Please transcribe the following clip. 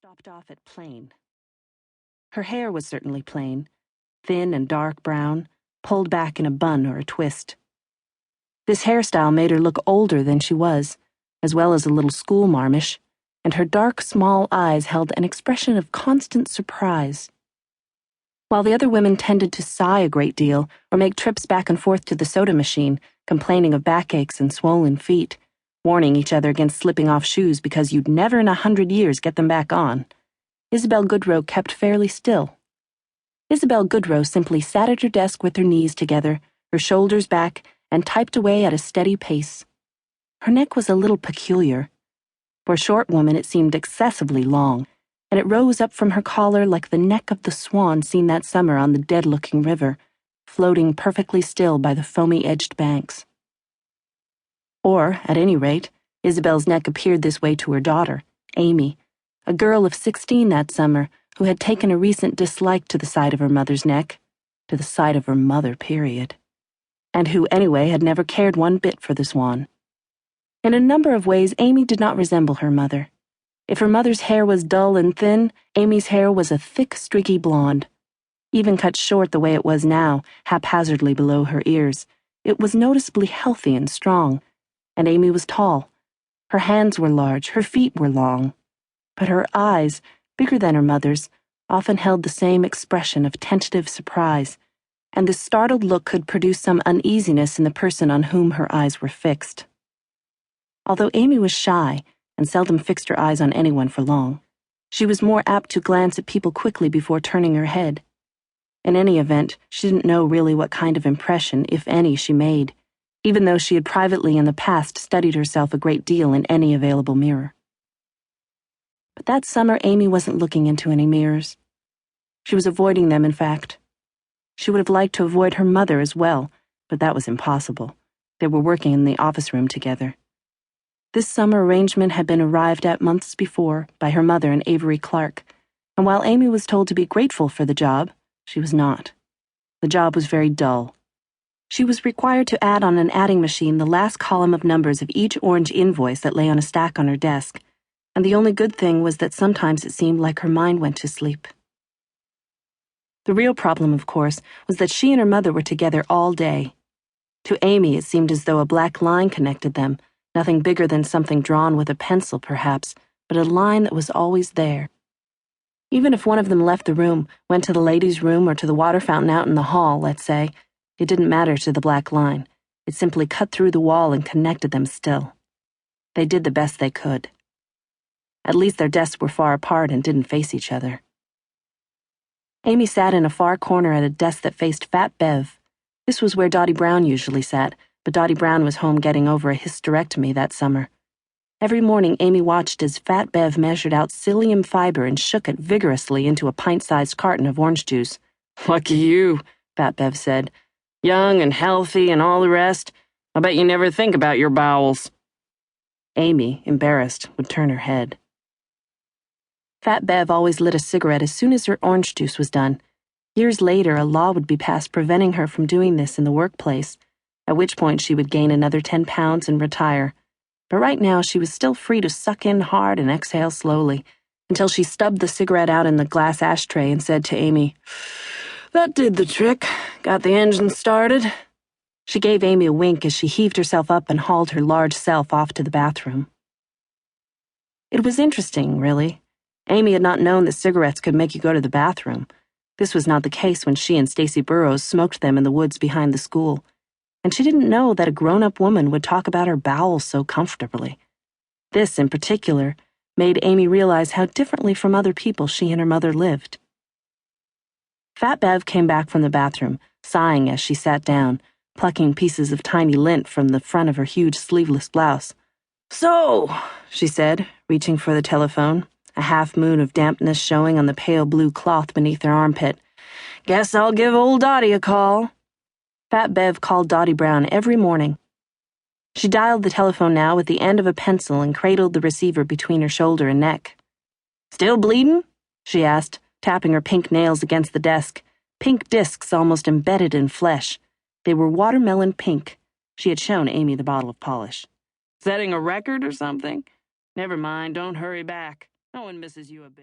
stopped off at plain. Her hair was certainly plain, thin and dark brown, pulled back in a bun or a twist. This hairstyle made her look older than she was, as well as a little schoolmarmish, and her dark, small eyes held an expression of constant surprise. While the other women tended to sigh a great deal or make trips back and forth to the soda machine, complaining of backaches and swollen feet, warning each other against slipping off shoes because you'd never in 100 years get them back on, Isabelle Goodrow kept fairly still. Isabelle Goodrow simply sat at her desk with her knees together, her shoulders back, and typed away at a steady pace. Her neck was a little peculiar. For a short woman, it seemed excessively long, and it rose up from her collar like the neck of the swan seen that summer on the dead-looking river, floating perfectly still by the foamy-edged banks. Or, at any rate, Isabelle's neck appeared this way to her daughter, Amy, a girl of 16 that summer who had taken a recent dislike to the side of her mother's neck, to the side of her mother, period, and who anyway had never cared one bit for the swan. In a number of ways, Amy did not resemble her mother. If her mother's hair was dull and thin, Amy's hair was a thick, streaky blonde. Even cut short the way it was now, haphazardly below her ears, it was noticeably healthy and strong. And Amy was tall. Her hands were large, her feet were long. But her eyes, bigger than her mother's, often held the same expression of tentative surprise, and the startled look could produce some uneasiness in the person on whom her eyes were fixed. Although Amy was shy and seldom fixed her eyes on anyone for long, she was more apt to glance at people quickly before turning her head. In any event, she didn't know really what kind of impression, if any, she made, even though she had privately in the past studied herself a great deal in any available mirror. But that summer Amy wasn't looking into any mirrors. She was avoiding them, in fact. She would have liked to avoid her mother as well, but that was impossible. They were working in the office room together. This summer arrangement had been arrived at months before by her mother and Avery Clark, and while Amy was told to be grateful for the job, she was not. The job was very dull. She was required to add on an adding machine the last column of numbers of each orange invoice that lay on a stack on her desk, and the only good thing was that sometimes it seemed like her mind went to sleep. The real problem, of course, was that she and her mother were together all day. To Amy, it seemed as though a black line connected them, nothing bigger than something drawn with a pencil, perhaps, but a line that was always there. Even if one of them left the room, went to the ladies' room or to the water fountain out in the hall, let's say, it didn't matter to the black line. It simply cut through the wall and connected them still. They did the best they could. At least their desks were far apart and didn't face each other. Amy sat in a far corner at a desk that faced Fat Bev. This was where Dottie Brown usually sat, but Dottie Brown was home getting over a hysterectomy that summer. Every morning Amy watched as Fat Bev measured out psyllium fiber and shook it vigorously into a pint-sized carton of orange juice. "Lucky you," Fat Bev said. "Young and healthy and all the rest. I bet you never think about your bowels." Amy, embarrassed, would turn her head. Fat Bev always lit a cigarette as soon as her orange juice was done. Years later, a law would be passed preventing her from doing this in the workplace, at which point she would gain another 10 pounds and retire. But right now she was still free to suck in hard and exhale slowly, until she stubbed the cigarette out in the glass ashtray and said to Amy, "That did the trick. Got the engine started." She gave Amy a wink as she heaved herself up and hauled her large self off to the bathroom. It was interesting, really. Amy had not known that cigarettes could make you go to the bathroom. This was not the case when she and Stacy Burrows smoked them in the woods behind the school. And she didn't know that a grown-up woman would talk about her bowels so comfortably. This, in particular, made Amy realize how differently from other people she and her mother lived. Fat Bev came back from the bathroom, sighing as she sat down, plucking pieces of tiny lint from the front of her huge sleeveless blouse. "So," she said, reaching for the telephone, a half-moon of dampness showing on the pale blue cloth beneath her armpit. "Guess I'll give old Dottie a call." Fat Bev called Dottie Brown every morning. She dialed the telephone now with the end of a pencil and cradled the receiver between her shoulder and neck. "Still bleedin'?" she asked, tapping her pink nails against the desk, pink discs almost embedded in flesh. They were watermelon pink. She had shown Amy the bottle of polish. "Setting a record or something? Never mind, don't hurry back. No one misses you a bit."